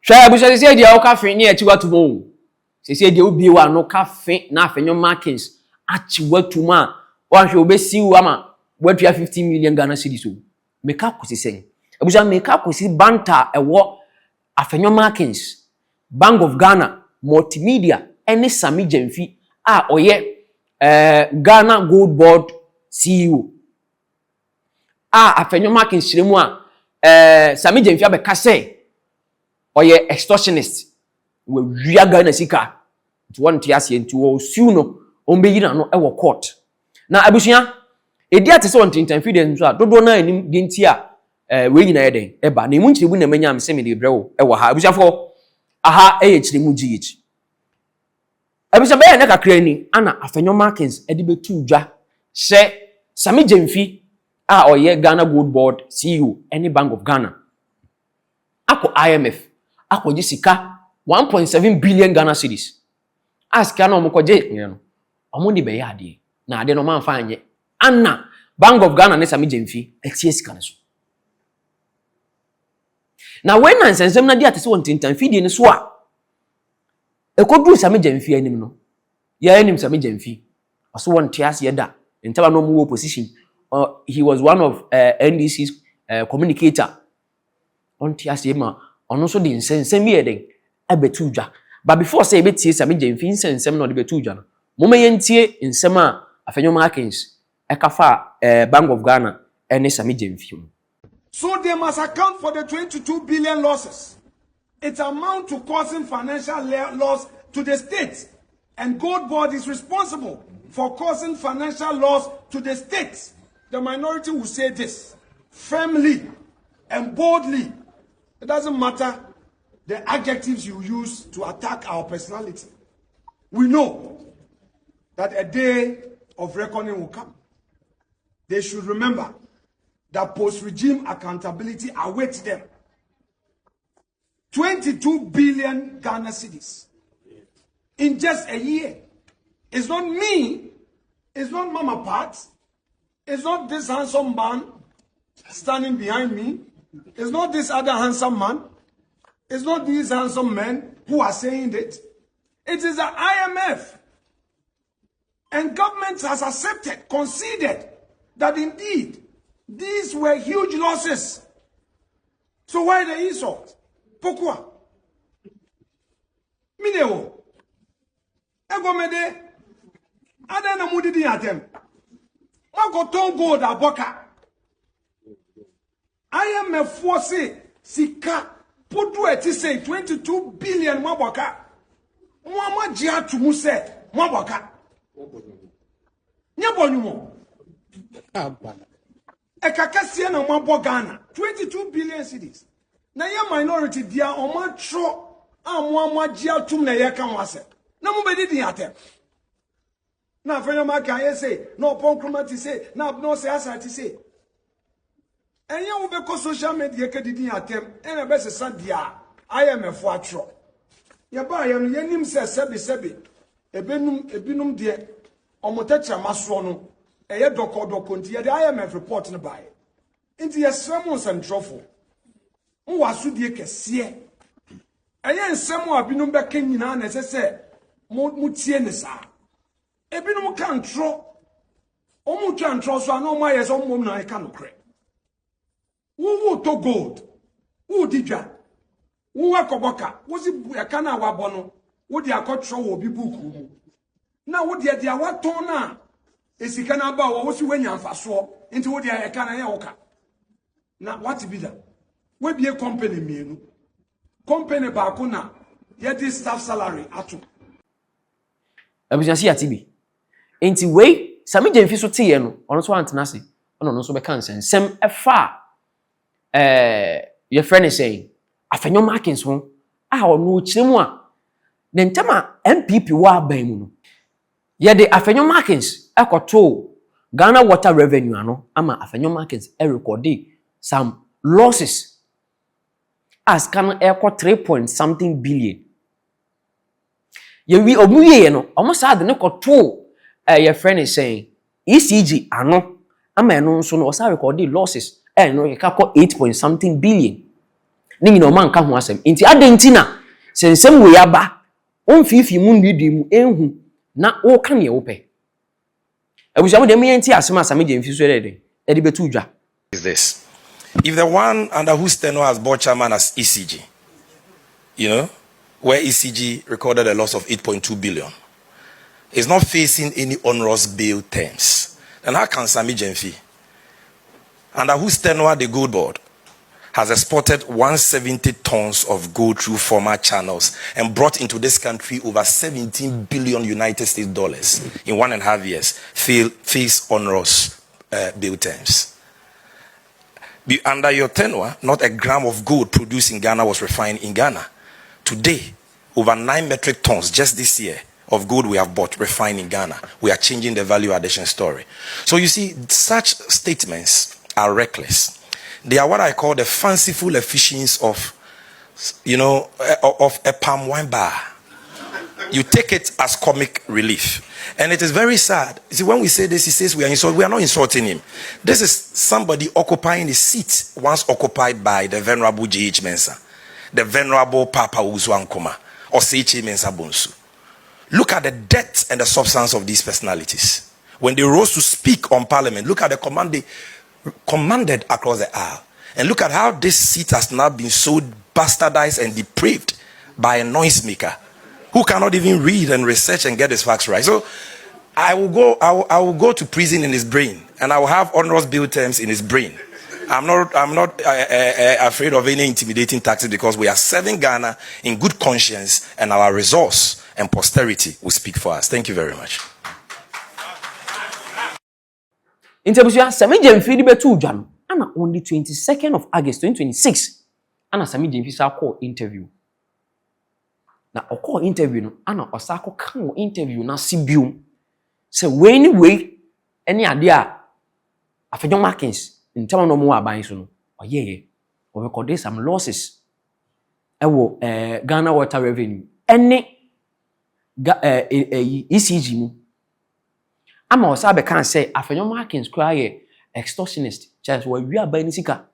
Share Busa say the cafe near to what to go. She said you be one no cafe, nothing your markings. Achi what to ma. One should be see wama. What you have 15 million Ghana cedis so. Make up was saying. Busa make up was banter a what Afenyo markings. Bank of Ghana, multimedia, any SAMMY GYAMFI. Ghana Gold Board CEO. Afenyo markings Kyeremu SAMMY GYAMFI abekase. Oye extortionist we wia Ghana sika to want tiase nti sue no ombe yina no e wo court na abusua edi atese on interference so dodo na anim de nti we nyina yeden e ba na emu Kyeremu na manya amse me de brewo e wo ha abusuafo aha e ye Kyeremu GH abusua be na kakra ni ana Afenyo markings e de betu dwa se SAMMY GYAMFI oye Ghana Gold Board CEO any Bank of Ghana ako IMF akoje sika 1.7 billion Ghana cedis. Ask ya no mkoje no. Omo ni be yade na ade no manfa anye. Anna Bank of Ghana ne SAMMY GYAMFI etie sika so. Na when ansensem na di atese won tintan fidie ne so a ekoduru SAMMY GYAMFI anim no. Ya anim SAMMY GYAMFI. Aso won tiase da. Ntaba no mu opposition. He was one of NDC's communicator. On tiase ma ono so di nsensem yeden abetu dwa. But before say betie SAMMY GYAMFI nsensem no de betu dwa no. Moma yentie nsem a Afenyo markings ekafa Bank of Ghana ene SAMMY GYAMFI. So they must account for the 22 billion losses. It amounts to causing financial loss to the state, and Gold Board is responsible for causing financial loss to the state. The minority will say this firmly and boldly. It doesn't matter the adjectives you use to attack our personality. We know that a day of reckoning will come. They should remember that post-regime accountability awaits them. 22 billion Ghana cedis in just a year. It's not me, it's not Mama Pat, it's not this handsome man standing behind me, it's not this other handsome man, it's not these handsome men who are saying it. It is the IMF. And government has accepted, conceded that indeed these were huge losses. So why the insult? Pourquoi? Mineo. Egomede. Adana mudidi atem. Wako ton gold aboka. IMF force sika podu eti say 22 billion maboka. Mwama jia tumuse maboka. Nyabonyumo. Ekakasia na mabo Ghana 22 billion cedis. Na ye minority dia oma tro amwa jia tum na ye kan wase. Na mo bedi din atem. Na Afenyo Markin ye say, no ponkroma ti say, na no say asati say. Enye wo be ko social media ke didin atem, ene be se sadia IMF fo atro. Ye ba ye no ye nim se sebi ebinum de omotacha maso no eye doko nti ye de IMF report ne bae. Nti ye sremo nsentropho. Nwa asudie kese. Eye nsemo abinum be ka nyina na sese mu tie ne sa. Ebinum kan tro. Omu twa ntro so ana omu aye so mom na e ka no kre. Wo to gold. Wo didwa. Wo akoboka. Wo si e ka na wabo no. Wo di akotro wo bi buku mu. Na wo de awaton na esika na ba wo si wanya mfaso. Nti wo de e ka na ye woka. Na what be that? We be a company mienu. Company ba ko na ye di staff salary ato. Abujansi atibi. Enti we SAMMY GYAMFI so tie no ono so antena se. Ono no so be kan sensem efa your friend is saying Afenyo markings ho ono Kyeremu a ne ntama MPP wa ban mu no. Ye de Afenyo markings ekoto Ghana water revenue ano ama Afenyo markings recorded some losses as can equal 3 billion. Ye we omuye no almost had ne koto your friend is saying ECG ano ama no so no osa recorded losses no e ka 8 billion. ne nyina o man ka ho asem nti adentina sensem we aba on fifi mu ndidi mu enhu na o ka ne wo pe abusia mo de me enti asem SAMMY GYAMFI so de betu dwa is this. If the one under whose tenure has board chairman as ECG, you know, where ECG recorded a loss of 8.2 billion, is not facing any onerous bail terms, then how can SAMMY GYAMFI, under whose tenure the gold board has exported 170 tons of gold through former channels and brought into this country over 17 billion United States dollars in 1.5 years, face onerous bail terms? Under your tenure, not a gram of gold produced in Ghana was refined in Ghana. Today, over 9 metric tons just this year of gold we have bought refined in Ghana. We are changing the value addition story. So you see, such statements are reckless. They are what I call the fanciful efficiency of, you know, of a palm wine bar. You take it as comic relief. And it is very sad. You see, when we say this, he says we are not insulting him. This is somebody occupying the seat once occupied by the venerable J.H. Mensah, the venerable Papa Uzuankoma, or C.H. Mensah Bonsu. Look at the depth and the substance of these personalities. When they rose to speak on parliament, look at the command they commanded across the aisle. And look at how this seat has now been so bastardized and depraved by a noisemaker who cannot even read and research and get his facts right. So I will go to prison in his brain, and I will have onerous bail terms in his brain. I'm not afraid of any intimidating tactics, because we are serving Ghana in good conscience, and our resource and posterity will speak for us. Thank you very much. Interbusia SAMMY GYAMFI di betu dwan ana on the 22nd of August 2026 ana SAMMY GYAMFI sa call interview. Na call interview no ana osako kan interview na sibium se we ni we any ade a Afenyo Markins ntama no mo aban so no oyeye we record some losses ewo Ghana water revenue any ECG mu ama osabe kan say Afenyo Markins kra ye extortionist chance we wi aban ni sika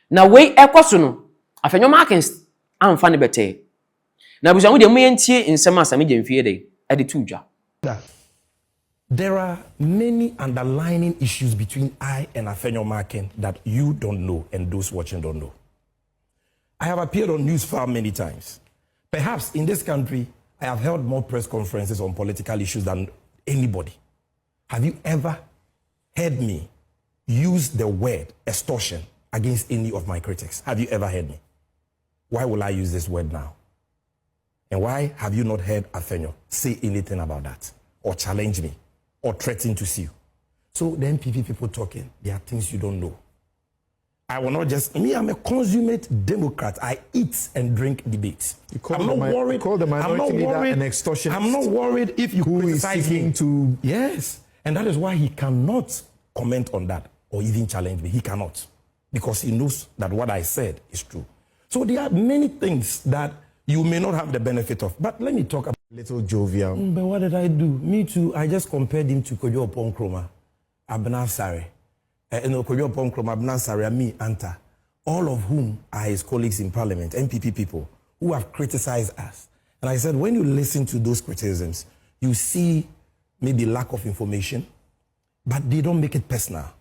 na we ekoso no Afenyo Markins amfa ne bete. Now, there are many underlying issues between I and Afenyo Markin that you don't know and those watching don't know. I have appeared on news far many times. Perhaps in this country, I have held more press conferences on political issues than anybody. Have you ever heard me use the word extortion against any of my critics? Have you ever heard me? Why will I use this word now? And why have you not heard Afenyo say anything about that, or challenge me, or threaten to sue? So the NPP people talking, there are things you don't know. I will not just, I'm a consummate Democrat. I eat and drink debates. I'm not worried. Call the minority leader an extortionist. I'm not worried if you criticize him. To... Yes. And that is why he cannot comment on that or even challenge me. He cannot. Because he knows that what I said is true. So there are many things that you may not have the benefit of. But let me talk about little jovial. But what did I do? Me too. I just compared him to Kojo Ponkroma, Abna Sare. Kojo Ponkroma, Abna Sare, me, Anta. All of whom are his colleagues in parliament, NPP people, who have criticized us. And I said, when you listen to those criticisms, you see maybe lack of information, but they don't make it personal.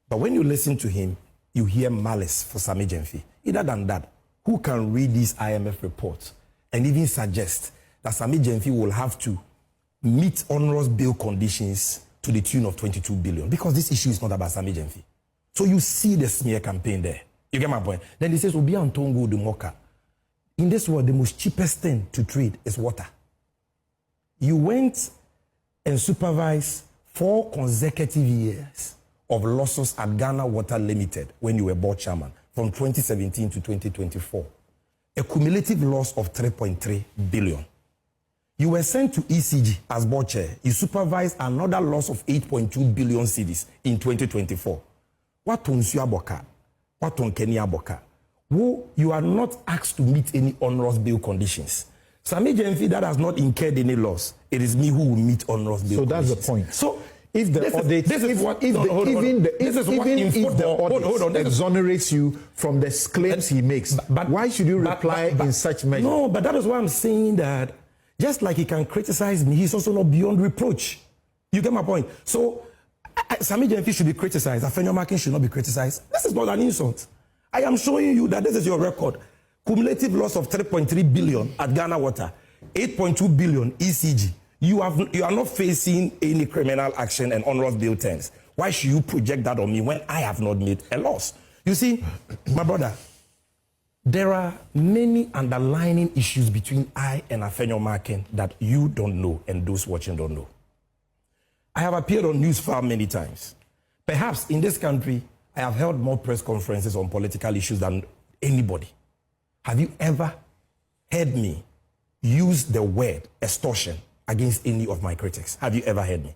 But when you listen to him, you hear malice for SAMMY GYAMFI. Either than that, who can read these IMF reports and even suggest that SAMMY GYAMFI will have to meet onerous bail conditions to the tune of 22 billion? Because this issue is not about SAMMY GYAMFI. So you see the smear campaign there. You get my point? Then he says, Obi Antongo de Moka. In this world, the most cheapest thing to trade is water. You went and supervised 4 consecutive years of losses at Ghana Water Limited when you were board chairman, from 2017 to 2024. A cumulative loss of 3.3 billion. You were sent to ECG as board chair. You supervised another loss of 8.2 billion cedis in 2024. What on Suaboka? What on Kenya Boka? You are not asked to meet any onerous bail conditions. SAMMY GYAMFI that has not incurred any loss, it is me who will meet onerous bail conditions. So that's the point. So If the audit, even if the audit exonerates you from the claims he makes, but why should you reply in such measure? No, but that is why I'm saying that just like he can criticize me, he's also not beyond reproach. You get my point? So, Sammy Gyamfi should be criticized. Afenyo Markin should not be criticized. This is not an insult. I am showing you that this is your record. Cumulative loss of 3.3 billion at Ghana Water, 8.2 billion ECG. You are not facing any criminal action and onerous bill terms. Why should you project that on me when I have not made a loss? You see, my brother, there are many underlying issues between I and Afenyo Markin that you don't know and those watching don't know. I have appeared on News Farm many times. Perhaps in this country, I have held more press conferences on political issues than anybody. Have you ever heard me use the word extortion against any of my critics? Have you ever heard me?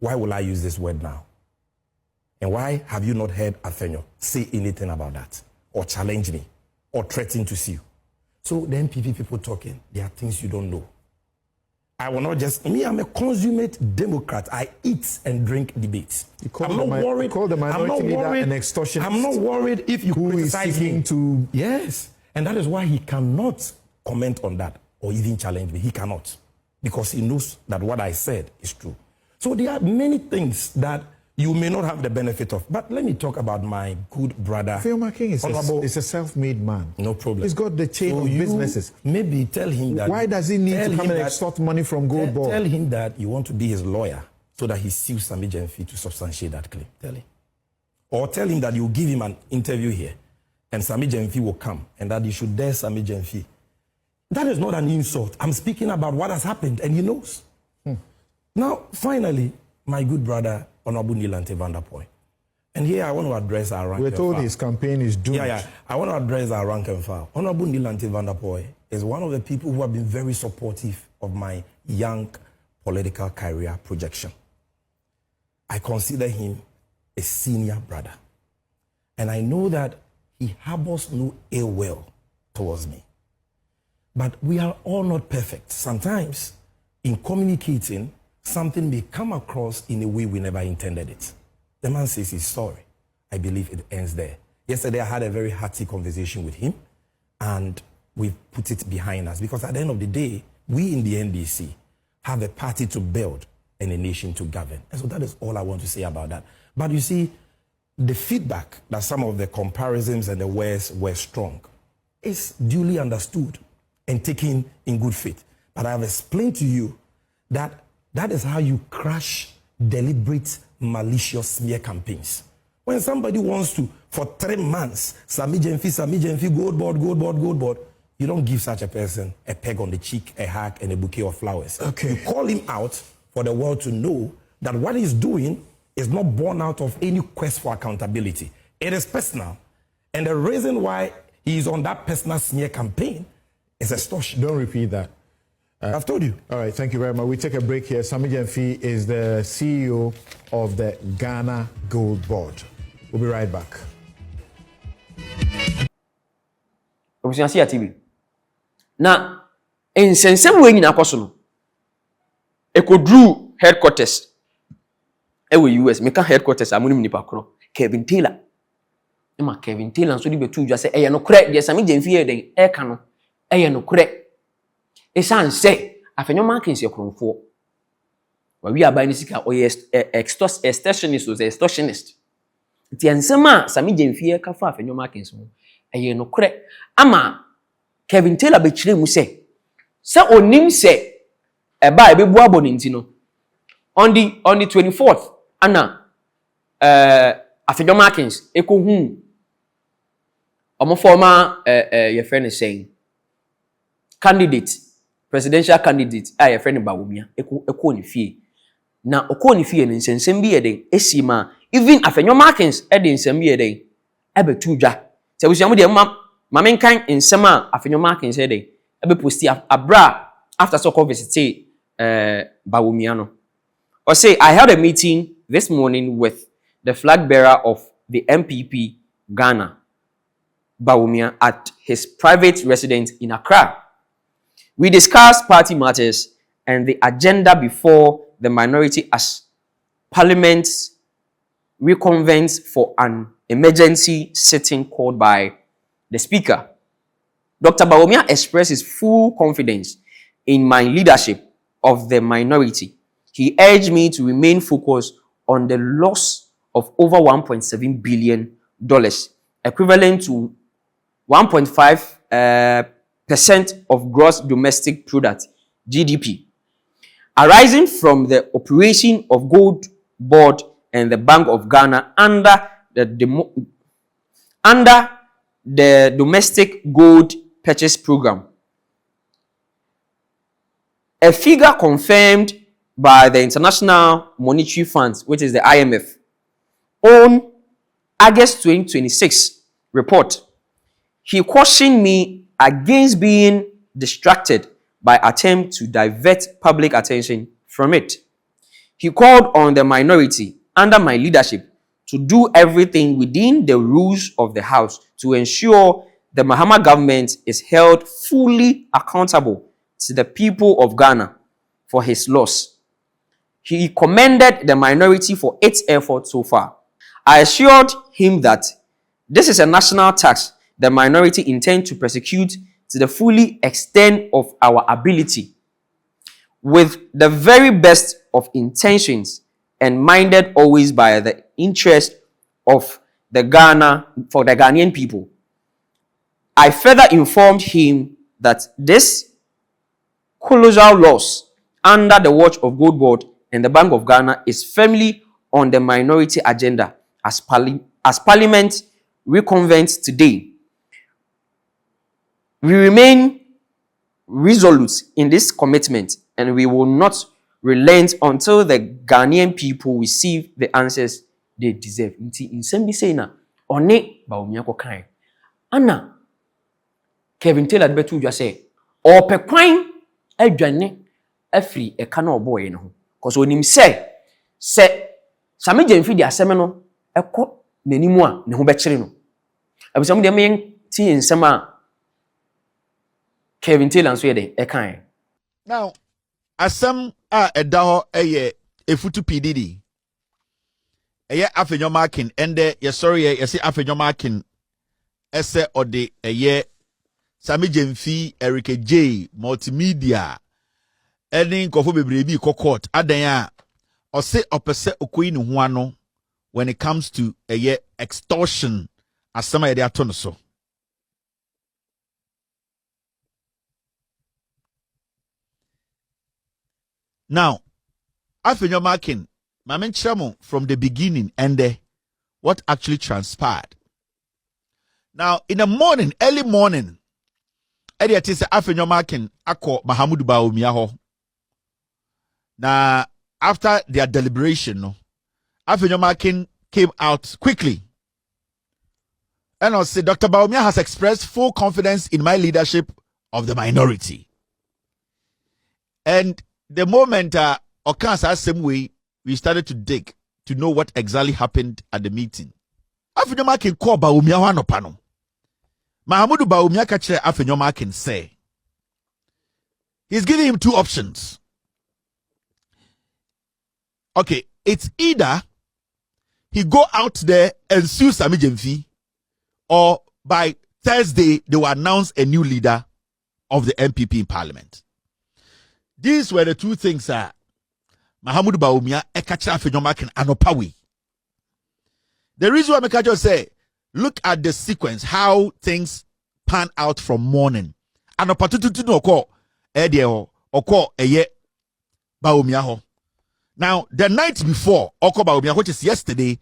Why will I use this word now? And why have you not heard Afenyo say anything about that? Or challenge me? Or threaten to sue? So the NPP people talking, there are things you don't know. I will not just, I'm a consummate Democrat. I eat and drink debates. I'm not worried. You call the minority leader an extortionist. I'm not worried if you criticize him. To... Yes. And that is why he cannot comment on that or even challenge me. He cannot. Because he knows that what I said is true. So there are many things that you may not have the benefit of. But let me talk about my good brother. Afenyo Markin is a self-made man. No problem. He's got the chain of businesses. Maybe tell him that. Why does he need to come and extort money from Gold Board? Tell him that you want to be his lawyer so that he sues Sammy Gyamfi to substantiate that claim. Tell him. Or tell him that you give him an interview here and Sammy Gyamfi will come and that you should dare Sammy Gyamfi. That is not an insult. I'm speaking about what has happened and he knows. Now, finally, my good brother, Honorable Nilante Vanderpoy. And here I want to address our rank. We're told his campaign is doomed. Yeah. I want to address our rank and file. Honorable Nilante Vanderpoy is one of the people who have been very supportive of my young political career projection. I consider him a senior brother. And I know that he harbors no ill will towards me. But we are all not perfect. Sometimes, in communicating, something may come across in a way we never intended it. The man says he's sorry. I believe it ends there. Yesterday, I had a very hearty conversation with him, and we put it behind us. Because at the end of the day, we in the NDC have a party to build and a nation to govern. And so that is all I want to say about that. But you see, the feedback that some of the comparisons and the words were strong is duly understood and taken in good faith. But I have explained to you that that is how you crush deliberate, malicious smear campaigns. When somebody wants to, for 3 months, Sammy Gyamfi, Gold Board, you don't give such a person a peg on the cheek, a hug, and a bouquet of flowers. Okay. You call him out for the world to know that what he's doing is not born out of any quest for accountability. It is personal. And the reason why he's on that personal smear campaign is extortion. Don't repeat that. I've told you. All right, thank you very much. We take a break here. Sammy Gyamfi is the CEO of the Ghana Gold Board. We'll be right back. Obusiansi TV. Na nsensem we nyina kwaso no. Ekodru headquarters. Ewe US, meka headquarters amunim nipa kro. Kevin Taylor. Ema Kevin Taylor so di betu dwa se eye no kre de Sammy Gyamfi e den e ka no. Eye no kre. Esan say Afenyo Markin se kronfo. Wa wi abai ni sika o ye extortionist or extortionist. Ti ansema Sammy Gyamfi e ka fa Afenyo Markin so. Eye no kre. Ama Kevin Taylor be Kyeremu say onim say eba e be bu aboni nti no. On the 24th ana Afenyo Markin ekohu omo former your friend is saying candidate, presidential candidate, your friend Bawumia, eko ni fie. Na oko ni fie ni nsensem bi eden esima even Afenyo Markin eden nsem bi eden ebe tudwa. Se busiamu de mamenkan nsem a Afenyo Markin eden ebe posti abra after so conversate Bawumia no. Or say I held a meeting this morning with the flag bearer of the MPP Ghana, Bawumia, at his private residence in Accra. We discussed party matters and the agenda before the minority as Parliament reconvenes for an emergency sitting called by the Speaker. Dr. Bawumia expresses full confidence in my leadership of the minority. He urged me to remain focused on the loss of over $1.7 billion, equivalent to 1.5% of gross domestic product, GDP, arising from the operation of Gold Board and the Bank of Ghana under the Domestic Gold Purchase Program. A figure confirmed by the International Monetary Fund, which is the IMF, on August 2026 report. He cautioned me against being distracted by attempts to divert public attention from it. He called on the minority under my leadership to do everything within the rules of the House to ensure the Mahama government is held fully accountable to the people of Ghana for his loss. He commended the minority for its effort so far. I assured him that this is a national tax the minority intend to prosecute to the fully extent of our ability, with the very best of intentions and minded always by the interest of the Ghanaian people. I further informed him that this colossal loss under the watch of Gold Board and the Bank of Ghana is firmly on the minority agenda as Parliament reconvenes today. We remain resolute in this commitment and we will not relent until the Ghanaian people receive the answers they deserve. In some say na one Bawumia ko kan. Ana Kevin Taylor betu just say ope kwan adwane afri e ka na oboye no. Cause onim say Sammy Gyamfi di asem no ekọ nanimu a ne ho be kire no. Abusam de men ti nsem a Kevin Taylor and so yede e kan. Now, asem a edaho eye efutu PDD. Eye Afenyo Markin ende ye say Afenyo Markin ese ode eye Sammy Gyamfi Eric J multimedia eni nkofo bebre bi court adan a ose opese okoyi ne ho ano when it comes to eye extortion asema yede ato no so. Now, Afenyo Markin, Mamen Kyeremu from the beginning and what actually transpired. Now, in the morning, early morning, Eddie say Afenyo Markin ako Mahamudu Bawumia ho. Now, after their deliberation, Afenyo Markin came out quickly. And I say, Dr. Bawumia has expressed full confidence in my leadership of the minority. And the moment Okansa same way, we started to dig to know what exactly happened at the meeting. Afenyo Markin call Bawumia ho anopano. Mahamudu Bawumia kachire Afenyo Markin say he's giving him two options. Okay, it's either he go out there and sue Sammy Gyamfi, or by Thursday they will announce a new leader of the MPP in Parliament. These were the two things that Mahamudu Bawumia ekachira Afenyo Markin anopawi. The reason why I just say, look at the sequence, how things pan out from morning. Anopatututu no ko edie oko eye Bawumia ho. Now, the night before Oko Bawumia, which is yesterday,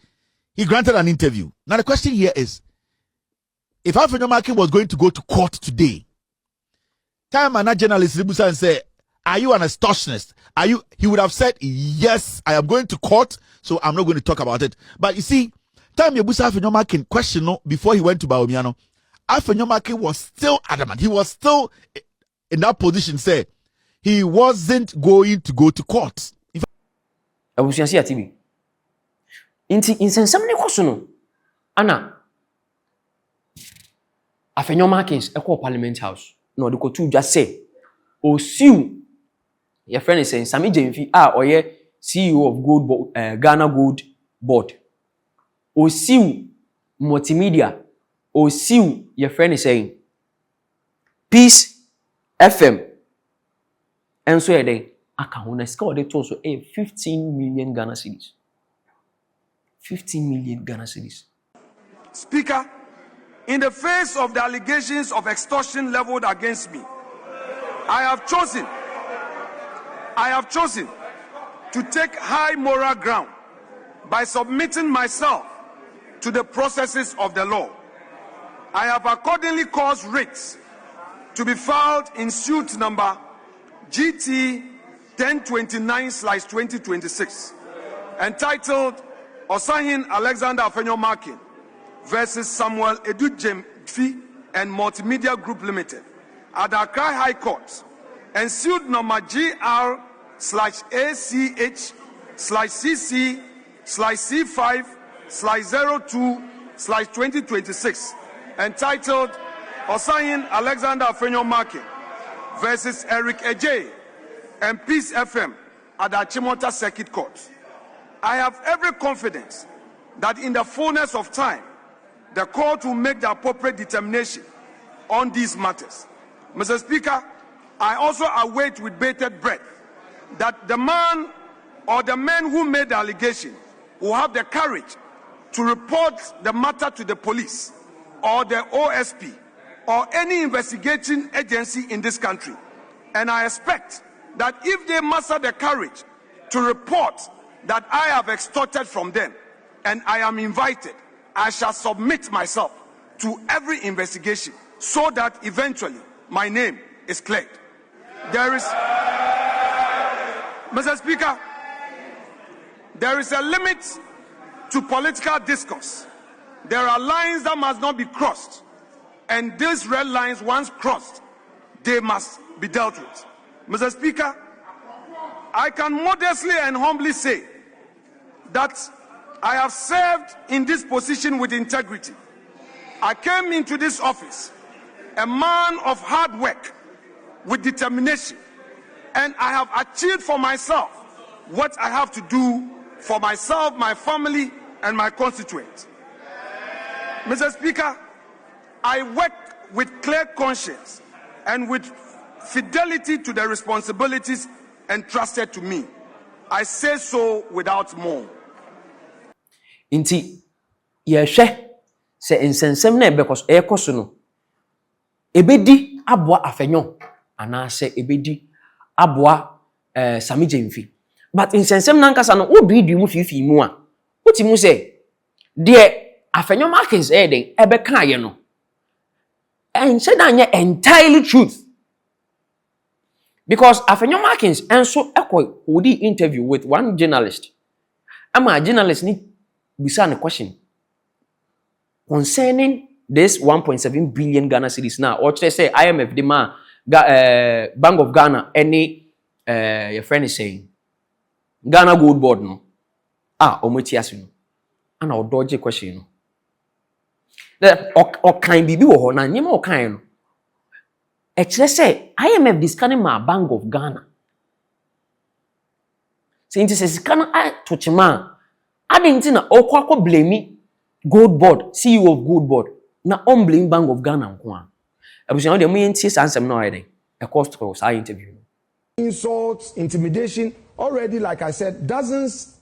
he granted an interview. Now the question here is, if Afenyo Markin was going to go to court today, time and a journalist Ribusa and say, are you an extortionist? He would have said, yes, I am going to court, so I'm not going to talk about it. But you see, time Yabusa Afenyo Markin question before he went to Bawumia, Afenyo Markin was still adamant. He was still in that position, say he wasn't going to go to court. Abusiansi atibi. Inti insensam ne koso no. Ana Afenyo Markins ekọ Parliament House. No de just say, o siu your friend is saying Sammy Gyamfi oye CEO of Ghana Gold Board. Osiu multimedia. Osiu your friend is saying Peace FM. And so they account score they told so 15 million Ghana cedis. 15 million Ghana cedis. Speaker, in the face of the allegations of extortion leveled against me, I have chosen to take high moral ground by submitting myself to the processes of the law. I have accordingly caused writs to be filed in suit number GT 1029/2026, entitled Osahin Alexander Afenyo Markin versus Samuel Edu Gyamfi and Multimedia Group Limited at the Accra High Court, and suit number GR/ACH/CC/C5/02/2026, entitled Osahin Alexander Afenyo Markin versus Eric Ejay and Peace FM at the Chimota Circuit Court. I have every confidence that in the fullness of time, the court will make the appropriate determination on these matters. Mr. Speaker, I also await with bated breath that the man or the men who made the allegation will have the courage to report the matter to the police or the OSP or any investigating agency in this country. And I expect that if they muster the courage to report that I have extorted from them and I am invited, I shall submit myself to every investigation so that eventually my name is cleared. There is, Mr. Speaker, there is a limit to political discourse. There are lines that must not be crossed, and these red lines, once crossed, they must be dealt with. Mr. Speaker, I can modestly and humbly say that I have served in this position with integrity. I came into this office a man of hard work with determination, and I have achieved for myself what I have to do for myself, my family, and my constituents. Mr. Speaker, I work with clear conscience and with fidelity to the responsibilities entrusted to me. I say so without more. Inti yehwe se nsensem na ekoso no ebedi aboa Afenyo ana se ebedi aboa SAMMY GYAMFI, but nsensem na nkasa no obi di mu fifi mu a otimu se de Afenyo Markins den ebeka ye no ense da anye entirely truth, because Afenyo Markins enso odi interview with one journalist. Ama journalist ni bisa a question concerning this 1.7 billion Ghana cedis now, or say IMF demand Bank of Ghana any your friend is saying Ghana Gold Board no omoti asu and I'll dodge question no that or kind bibi wo ho na nyema o kan no say IMF discanning my Bank of Ghana saying this is kana to chima adinti na okwa blame Gold Board, CEO of Gold Board, na blame Bank of Ghana nko a. Abusia de mo yenti sansem na oyede. A cost for our interview. Insults, intimidation, already like I said, dozens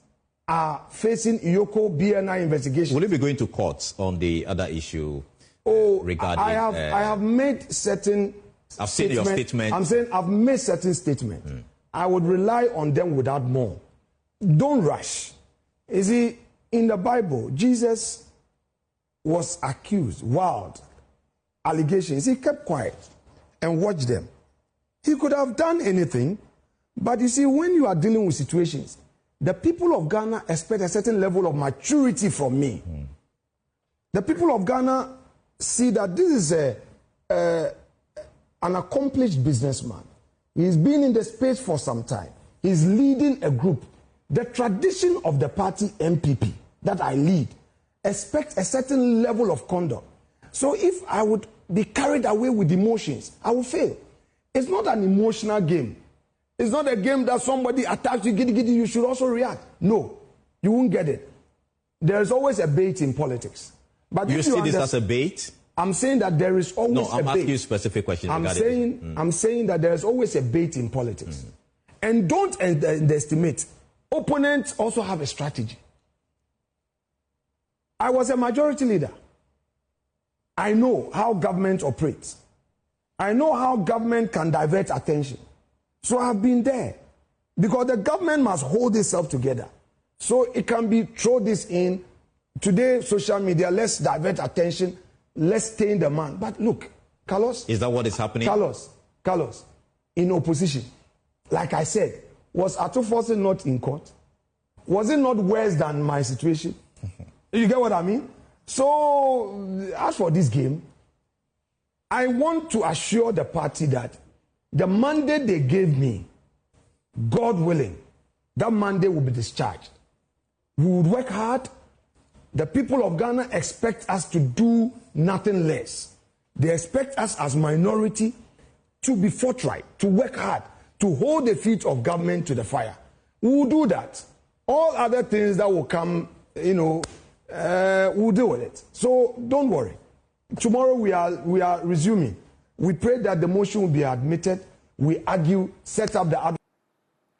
are facing Iyoko BNI investigation. Will you be going to court on the other issue regarding I have made certain I've seen your statement. I'm saying I've made certain statements. I would rely on them without more. Don't rush. You see, in the Bible, Jesus was accused, wild allegations. He kept quiet and watched them. He could have done anything, but you see, when you are dealing with situations, the people of Ghana expect a certain level of maturity from me. The people of Ghana see that this is an accomplished businessman. He's been in the space for some time. He's leading a group. The tradition of the party MPP that I lead expects a certain level of conduct. So if I would be carried away with emotions, I will fail. It's not an emotional game. It's not a game that somebody attacks you, you should also react. No, you won't get it. There's always a bait in politics. But you see this as a bait? I'm saying that there is always a bait. No, I'm asking you specific questions. I'm saying that there's always a bait in politics. And don't underestimate. Opponents also have a strategy. I was a majority leader. I know how government operates. I know how government can divert attention. So I've been there. Because the government must hold itself together. So it can be throw this in. Today, social media, let's divert attention. Let's stain the man. But look, Carlos. Is that what is happening? Carlos, in opposition, like I said, was Atufose not in court? Was it not worse than my situation? You get what I mean? So, as for this game, I want to assure the party that the mandate they gave me, God willing, that mandate will be discharged. We would work hard. The people of Ghana expect us to do nothing less. They expect us as minority to be forthright, to work hard, to hold the feet of government to the fire. We will do that. All other things that will come, we'll deal with it. So don't worry. Tomorrow we are resuming. We pray that the motion will be admitted. We argue, set up the other.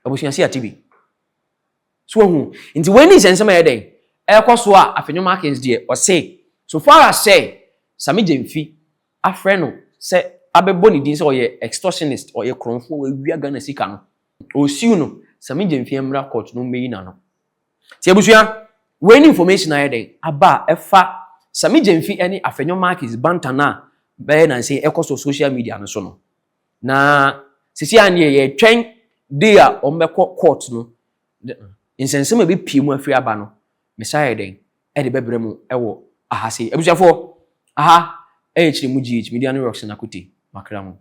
TV. So into when is some day, Ekoswa, Afenyo Markins dear, or say, so far as say, Sammy Gyamfi, Afenyo, say, Abeboni dins or ye extortionist or ye cronfo, we are gonna see can. O Suno, Sammy Gyamfi Emra court no me nano. Tiabusia, when information I day, Aba, Efa, Sammy Gyamfi any Afenyo Markins bantana, Ben and say Ekos social media and so on. Na, Sisia ye train there on me court no. Insense me be pimu afri aba no. Messiah den e de bebremu ewo ahase ebusuafo aha Ext0rtion media networks na kuti makramu